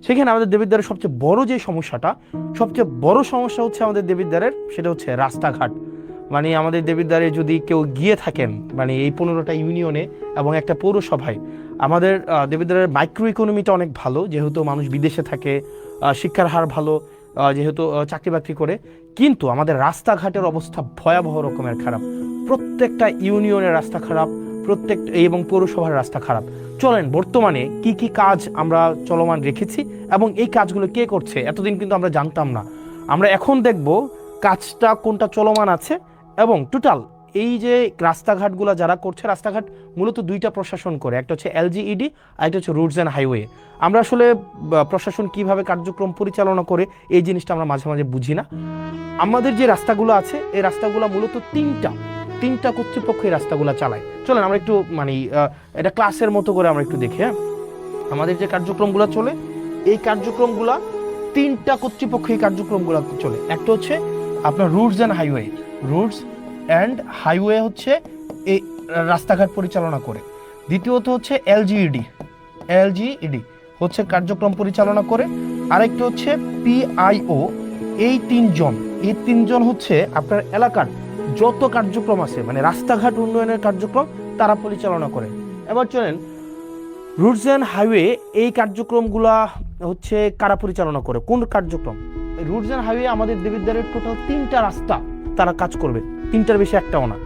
সেখানে আমাদের দেবিদ্বারের সবচেয়ে বড় যে সমস্যাটা, সবচেয়ে বড় সমস্যা হচ্ছে আমাদের দেবিদ্বারের, সেটা হচ্ছে রাস্তাঘাট। মানে আমাদের দেবিদ্বারে যদি কেউ গিয়ে থাকেন, মানে এই 15টা ইউনিয়নে এবং একটা পৌরসভায়, আমাদের দেবিদ্বারের মাইক্রো ইকোনমিটা অনেক ভালো, যেহেতু মানুষ বিদেশে থাকে, শিক্ষার হার ভালো, যেহেতু চাকরি বাকরি করে, কিন্তু আমাদের রাস্তাঘাটের অবস্থা ভয়াবহ রকমের খারাপ। প্রত্যেকটা ইউনিয়নের রাস্তা খারাপ, এবং পৌরসভার রাস্তা খারাপ। চলেন বর্তমানে কি কি কাজ আমরা চলমান রেখেছি এবং এই কাজগুলো কে করছে, এতদিন কিন্তু আমরা জানতাম না। আমরা এখন দেখব কাজটা কোনটা চলমান আছে এবং টোটাল এই যে রাস্তাঘাটগুলো যারা করছে, রাস্তাঘাট মূলত দুইটা প্রশাসন করে, একটা হচ্ছে এলজিইডি আর একটা হচ্ছে রুটস অ্যান্ড হাইওয়ে। আমরা আসলে প্রশাসন কিভাবে কার্যক্রম পরিচালনা করে এই জিনিসটা আমরা মাঝে মাঝে বুঝি না। আমাদের যে রাস্তাগুলো আছে এই রাস্তাগুলো মূলত তিনটা কর্তৃপক্ষ এই রাস্তাগুলো চালায়। চলেন আমরা একটু মানে এটা ক্লাসের মতো করে আমরা একটু দেখি। হ্যাঁ, আমাদের যে কার্যক্রমগুলো চলে, এই কার্যক্রমগুলা তিনটা কর্তৃপক্ষ এই কার্যক্রমগুলো চলে। একটা হচ্ছে আপনার রুটস অ্যান্ড হাইওয়ে হচ্ছে এই রাস্তাঘাট পরিচালনা করে। দ্বিতীয়ত হচ্ছে এলজিইডি হচ্ছে কার্যক্রম পরিচালনা করে। আরেকটা হচ্ছে পিআইও। এই তিনজন হচ্ছে আপনার এলাকার যত কার্যক্রম আছে, মানে রাস্তাঘাট উন্নয়নের কার্যক্রম তারা পরিচালনা করে। এবার চলেন রুটস অ্যান্ড হাইওয়ে, এই কার্যক্রমগুলা হচ্ছে কারা পরিচালনা করে, কোন কার্যক্রম? রুটস অ্যান্ড হাইওয়ে আমাদের দেবিদ্বারের টোটাল 3টা রাস্তা তারা কাজ করবে, 3টার বেশি একটাও না।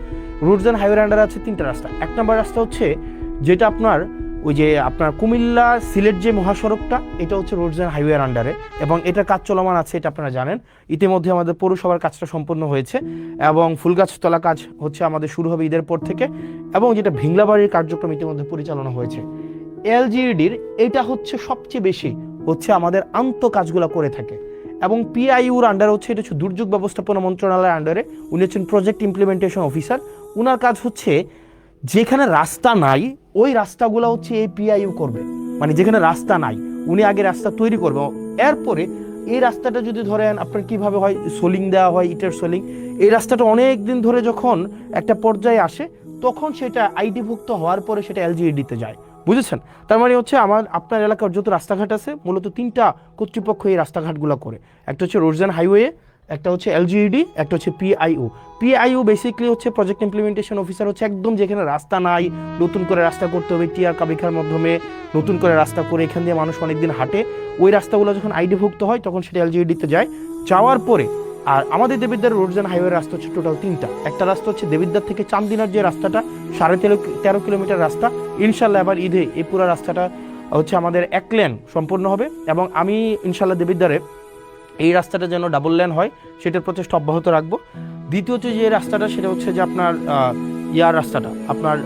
রুটস অ্যান্ড হাইওয়ের আন্ডারে আছে 3টা রাস্তা। 1 নম্বর রাস্তা হচ্ছে যেটা আপনার ওই যে আপনার কুমিল্লা সিলেট যে মহাসড়কটা, এটা হচ্ছে রুটস অ্যান্ড হাইওয়ের আন্ডারে এবং এটার কাজ চলমান আছে, এটা আপনারা জানেন। ইতিমধ্যে আমাদের পৌরসভার কাজটা সম্পন্ন হয়েছে এবং ফুলগাছতলা কাজ হচ্ছে আমাদের শুরু হবে ঈদের পর থেকে, এবং যেটা ভিংলাবাড়ির কার্যক্রম ইতিমধ্যে পরিচালনা হয়েছে। এলজিইডির এটা হচ্ছে সবচেয়ে বেশি হচ্ছে আমাদের আন্ত কাজগুলো করে থাকে, এবং পিআইউর আন্ডারে হচ্ছে এটা হচ্ছে দুর্যোগ ব্যবস্থাপনা মন্ত্রণালয়ের আন্ডারে। উনি হচ্ছেন প্রজেক্ট ইমপ্লিমেন্টেশন অফিসার। উনার কাজ হচ্ছে যেখানে রাস্তা নাই ওই রাস্তাগুলো হচ্ছে এই পিআইইউ করবে, মানে যেখানে রাস্তা নাই উনি আগে রাস্তা তৈরি করবে, এরপরে এই রাস্তাটা যদি ধরেন আপনার কিভাবে হয় সোলিং দেওয়া হয়, ইটের সোলিং, এই রাস্তাটা অনেক দিন ধরে যখন একটা পর্যায়ে আসে তখন সেটা আইডিভুক্ত হওয়ার পরে সেটা এলজিইডিতে যায়, বুঝেছেন? তার মানে হচ্ছে আপনার এলাকার যত রাস্তাঘাট আছে মূলত 3টা কর্তৃপক্ষ এই রাস্তাঘাটগুলো করে। একটা হচ্ছে রোডস অ্যান্ড হাইওয়ে, একটা হচ্ছে এলজিইডি, একটা হচ্ছে পিআইইউ বেসিক্যালি হচ্ছে প্রজেক্ট ইমপ্লিমেন্টেশন অফিসার, হচ্ছে একদম যেখানে রাস্তা নাই নতুন করে রাস্তা করতে হবে, টিআর কাবিখার মাধ্যমে নতুন করে রাস্তা করে এখান দিয়ে মানুষ অনেকদিন হাঁটে, ওই রাস্তাগুলো যখন আইডিভুক্ত হয় তখন সেটা এলজিইডিতে যায়। যাওয়ার পরে আর আমাদের দেবিদ্বার রোডস অ্যান্ড হাইওয়ে রাস্তা হচ্ছে টোটাল 3টা। একটা রাস্তা হচ্ছে দেবিদ্বার থেকে চান্দিনার যে রাস্তাটা 13.5 কিলোমিটার রাস্তা, ইনশাল্লাহ এবার ঈদে এই পুরো রাস্তাটা হচ্ছে আমাদের 1 লেন সম্পূর্ণ হবে, এবং আমি ইনশাল্লাহ দেবিদ্বারে এই রাস্তাটা যেন ডাবল লেন হয় সেটার প্রচেষ্টা অব্যাহত রাখবো। দ্বিতীয়ত যে রাস্তাটা সেটা হচ্ছে যে আপনার রাস্তাটা আপনার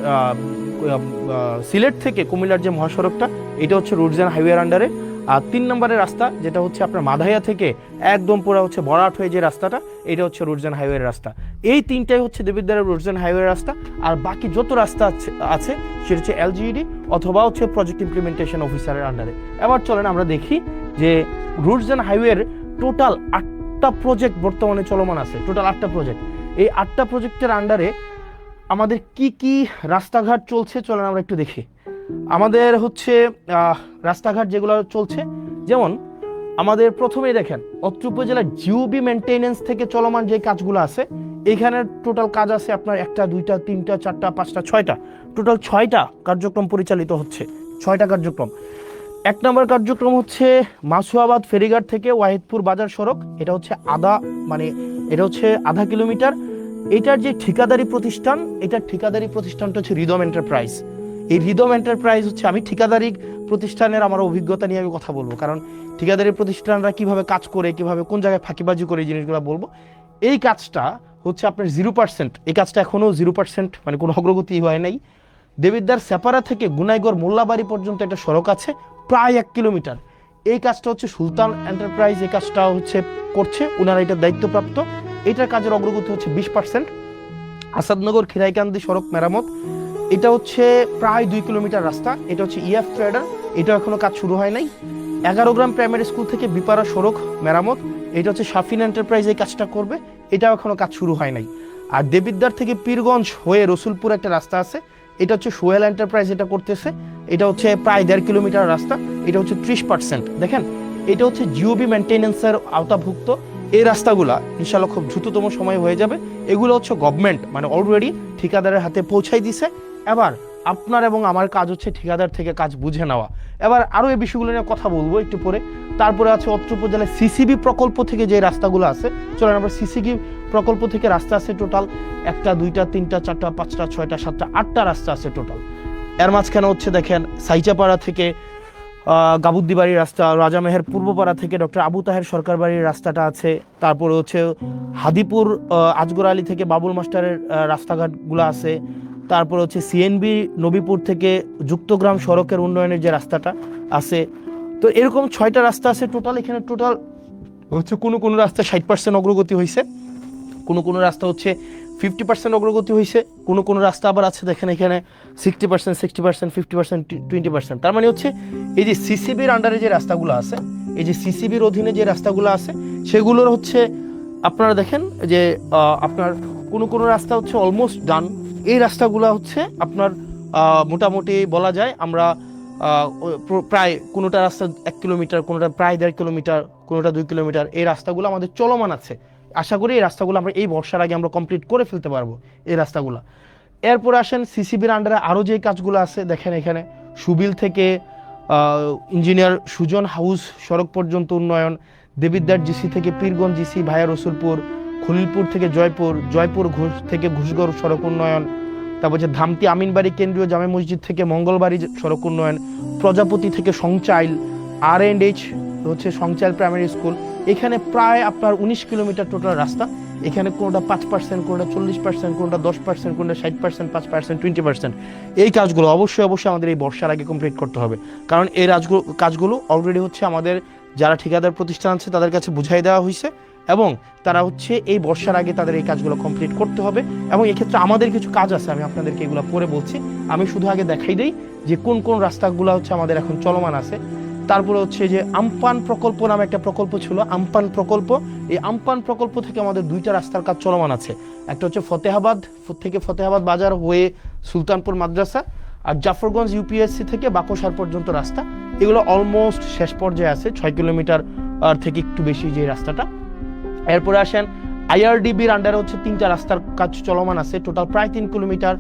সিলেট থেকে কুমিল্লার যে মহাসড়কটা, এটা হচ্ছে রোডস অ্যান্ড হাইওয়ের আন্ডারে। আর 3 নম্বরের রাস্তা যেটা হচ্ছে আপনার মাধাইয়া থেকে একদম পুরো হচ্ছে বরাট হয়ে যে রাস্তাটা, এটা হচ্ছে রোডস অ্যান্ড হাইওয়ের রাস্তা। এই 3টাই হচ্ছে দেবিদ্বারের রোডস অ্যান্ড হাইওয়ের রাস্তা। আর বাকি যত রাস্তা আছে সেটা হচ্ছে এলজিইডি অথবা হচ্ছে প্রজেক্ট ইমপ্লিমেন্টেশন অফিসারের আন্ডারে। এবার চলেন আমরা দেখি যে রোডস অ্যান্ড হাইওয়ের টোটাল 8টা প্রজেক্ট বর্তমানে চলমান আছে, টোটাল 8টা প্রজেক্ট। এই 8টা প্রজেক্টের আন্ডারে আমাদের কি কি রাস্তাঘাট চলছে চলেন আমরা একটু দেখি। আমাদের হচ্ছে রাস্তাঘাট যেগুলো চলছে, যেমন আমাদের প্রথমেই দেখেন অত্র উপজেলার জিওবি মেনটেনেন্স থেকে চলমান যে কাজগুলো আছে, এখানে টোটাল কাজ আছে আপনার 1টা 2টা 3টা 4টা 5টা 6টা, টোটাল 6টা কার্যক্রম পরিচালিত হচ্ছে, 6টা কার্যক্রম। 1 নম্বর কার্যক্রম হচ্ছে মাসুয়াবাদ ফেরিঘাট থেকে ওয়াহিদপুর বাজার সড়ক, এটা হচ্ছে আধা কিলোমিটার। এটার যে ঠিকাদারি প্রতিষ্ঠান, এটার ঠিকাদারি প্রতিষ্ঠানটা হচ্ছে রিদম এন্টারপ্রাইজ। এই রিদম এন্টারপ্রাইজ হচ্ছে, আমি ঠিকাদারি প্রতিষ্ঠানের আমার অভিজ্ঞতা নিয়ে আমি কথা বলবো, কারণ ঠিকাদারি প্রতিষ্ঠানরা কিভাবে কাজ করে, কিভাবে কোন জায়গায় ফাঁকিবাজি করে এই জিনিসগুলো বলবো। এই কাজটা হচ্ছে আপনার 0%, এই কাজটা এখনো 0%, মানে কোনো অগ্রগতি হয় নাই। দেবিদ্বার সেপারা থেকে গুনাইগড় মোল্লাবাড়ি পর্যন্ত একটা সড়ক আছে প্রায় 1 কিলোমিটার। এই কাজটা হচ্ছে সুলতান এন্টারপ্রাইজ এই কাজটা হচ্ছে করছে, ওনারা এটার দায়িত্বপ্রাপ্ত। এটার কাজের অগ্রগতি হচ্ছে 20%। আসাদনগর খিরাইকান্দি সড়ক মেরামত, এটা হচ্ছে প্রায় 2 কিলোমিটার রাস্তা, এটা হচ্ছে ইএফ ট্রেডার, এটা এখনো কাজ শুরু হয় নাই। 11 গ্রাম প্রাইমারি স্কুল থেকে বিপারা সড়ক মেরামত, এটা হচ্ছে শাফিন এন্টারপ্রাইজ এই কাজটা করবে, এটাও এখনো কাজ শুরু হয় নাই। আর দেবিদ্বার থেকে পীরগঞ্জ হয়ে রসুলপুর একটা রাস্তা আছে, এটা হচ্ছে সোহেল এন্টারপ্রাইজ এটা করতেছে, এটা হচ্ছে প্রায় 1.5 কিলোমিটার রাস্তা, এটা হচ্ছে 30%। দেখেন এটা হচ্ছে জিওবি মেনটেন্যান্সের আওতাভুক্ত। এই রাস্তাগুলা ইনশাল্লাহ খুব দ্রুততম সময় হয়ে যাবে। এগুলো হচ্ছে গভর্নমেন্ট মানে অলরেডি ঠিকাদারের হাতে পৌঁছাই দিছে। এবার আপনার এবং আমার কাজ হচ্ছে ঠিকাদার থেকে কাজ বুঝে নেওয়া। এবার আরও এই বিষয়গুলো নিয়ে কথা বলবো একটু পরে। তারপরে আছে অত্র উপজেলায় সিসিবি প্রকল্প থেকে যে রাস্তাগুলো আছে, চলেন আমরা সিসিবি প্রকল্প থেকে রাস্তা আছে টোটাল 1টা 2টা 3টা 4টা 5টা 6টা 7টা 8টা রাস্তা আছে টোটাল। এর মাঝখানে হচ্ছে দেখেন সাইচাপাড়া থেকে গাবুদ্দি বাড়ির রাস্তা, রাজামেহের পূর্বপাড়া থেকে ডক্টর আবু তাহের সরকার বাড়ির রাস্তাটা আছে। তারপরে হচ্ছে হাদিপুর আজগর আলী থেকে বাবুল মাস্টারের রাস্তাঘাটগুলো আছে। তারপর হচ্ছে সিএনবি নবীপুর থেকে যুক্তগ্রাম সড়কের উন্নয়নের যে রাস্তাটা আছে। তো এরকম 6টা রাস্তা আছে টোটাল। এখানে টোটাল হচ্ছে কোনো রাস্তা 60% অগ্রগতি হয়েছে, কোনো রাস্তা হচ্ছে 50% অগ্রগতি হয়েছে, কোনো রাস্তা আবার আছে দেখেন এখানে 60%, 60%, 50%, 20%। তার মানে হচ্ছে এই যে সিসিবির আন্ডারে যে রাস্তাগুলো আছে, এই যে সিসিবির অধীনে যে রাস্তাগুলো আছে সেগুলোর হচ্ছে আপনারা দেখেন যে আপনার কোনো রাস্তা হচ্ছে অলমোস্ট ডান। এই রাস্তাগুলো হচ্ছে আপনার মোটামুটি বলা যায় আমরা প্রায় কোনোটা রাস্তা 1 কিলোমিটার, কোনোটা প্রায় 1.5 কিলোমিটার, কোনোটা 2 কিলোমিটার, এই রাস্তাগুলো আমাদের চলমান আছে। আশা করি এই রাস্তাগুলো আমরা এই বর্ষার আগে আমরা কমপ্লিট করে ফেলতে পারবো এই রাস্তাগুলো। এরপর আসেন সিসিবির আন্ডারে আরও যে কাজগুলো আছে দেখেন এখানে সুবিল থেকে ইঞ্জিনিয়ার সুজন হাউস সড়ক পর্যন্ত উন্নয়ন, দেবিদ্বার জিসি থেকে পীরগঞ্জ জিসি ভায়া রসুলপুর, খলিলপুর থেকে জয়পুর ঘোষ থেকে ঘুষগড় সড়ক উন্নয়ন, তারপর হচ্ছে ধামতি আমিনবাড়ি কেন্দ্রীয় জামে মসজিদ থেকে মঙ্গলবাড়ি সড়ক উন্নয়ন, প্রজাপতি থেকে সংচাইল, R&H হচ্ছে সংচাইল প্রাইমারি স্কুল। এখানে প্রায় আপনার 19 কিলোমিটার টোটাল রাস্তা। এখানে কোনোটা 5%, কোনোটা 40%, কোনোটা 10%, কোনোটা 60%, 5%, 20%। এই কাজগুলো অবশ্যই আমাদের এই বর্ষার আগে কমপ্লিট করতে হবে, কারণ এই কাজগুলো অলরেডি হচ্ছে আমাদের যারা ঠিকাদার প্রতিষ্ঠান আছে তাদের কাছে বুঝাই দেওয়া হয়েছে এবং তারা হচ্ছে এই বর্ষার আগে তাদের এই কাজগুলো কমপ্লিট করতে হবে। এবং এক্ষেত্রে আমাদের কিছু কাজ আছে, আমি আপনাদেরকে এগুলো পরে বলছি। আমি শুধু আগে দেখাই দেই যে কোন রাস্তাগুলো হচ্ছে আমাদের এখন চলমান আছে। তারপরে হচ্ছে যে আমপান প্রকল্প নামে একটা প্রকল্প ছিল, আমপান প্রকল্প। এই আমপান প্রকল্প থেকে আমাদের 2টা রাস্তার কাজ চলমান আছে। একটা হচ্ছে ফতেহাবাদ থেকে ফতেহাবাদ বাজার হয়ে সুলতানপুর মাদ্রাসা, আর জাফরগঞ্জ ইউপিএসসি থেকে বাকশার পর্যন্ত রাস্তা। এগুলো অলমোস্ট শেষ পর্যায়ে আছে, 6 কিলোমিটার থেকে একটু বেশি যে রাস্তাটা। এরপরে আসেন IRDBর আন্ডারে হচ্ছে 3টা রাস্তার কাজ চলমান আছে, টোটাল প্রায় 3 কিলোমিটার।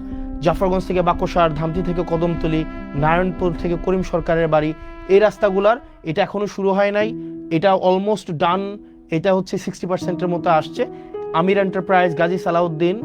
জাফরগঞ্জ থেকে বাকশার, ধামতি থেকে কদমতলি, নারায়ণপুর থেকে করিম সরকারের বাড়ি, এই রাস্তাগুলার এটা এখনো শুরু হয় নাই, এটা অলমোস্ট ডান। এটা হচ্ছে 60%-এর মতো আসছে। আমির এন্টারপ্রাইজ, গাজী সালাউদ্দিন